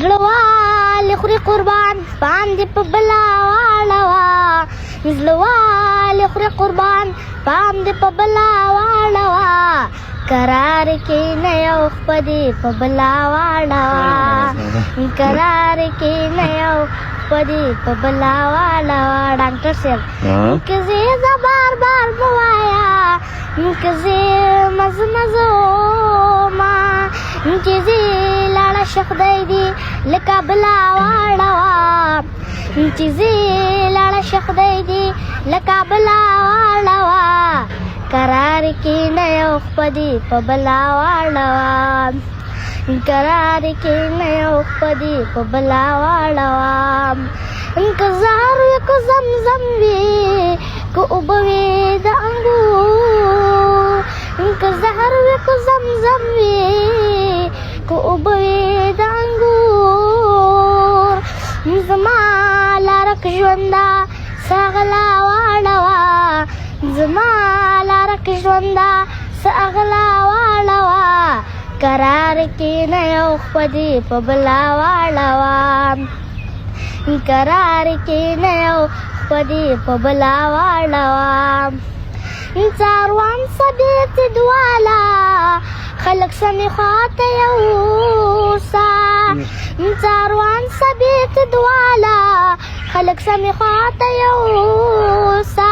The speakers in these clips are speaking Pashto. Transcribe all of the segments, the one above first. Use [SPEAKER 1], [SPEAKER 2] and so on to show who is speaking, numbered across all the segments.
[SPEAKER 1] زړوال خوري قربان باندې په بلا واړوا زړوال خوري قربان باندې په بلا واړوا قرار کې نه یو خپدي په بلا واړوا قرار کې نه یو خپدي په بلا واړوا ډاکټر صاحب کزي زبر بار بوایا کزي مزمزو ما کزي لاړه شخدای دی لکه بلا واړوا کزي لاړه شخدای دی لکه بلا واړوا قرار کې نه یو خپدي په بلا واړوا قرار کې نه یو خپدي په بلا واړوا انتظار کو زمزم وی کو وبوي د انګور انتظار کو زمزم وی کو وبوي د انګور زما لارک ژوندا سغلا واړوا زما لارک ژوندا سغلا واړوا قرار کې نه یو خپدي په بلا واړوا قرار کې نه یو خپدي په بلا واړوا څاروان صدیت دوالا خلق سمې خواته یوسا څاروان صدیت دوالا خلق سمې خواته یوسا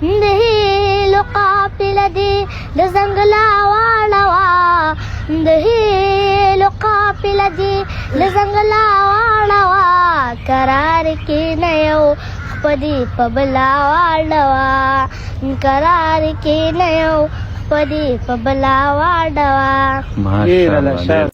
[SPEAKER 1] د هیلو قافله دې د ځنګله واړوا د هیلو قافله دې د ځنګله واړوا قرار کې نه یو خپدي په بلا واړوا قرار کې نه یو خپدي په بلا واړوا.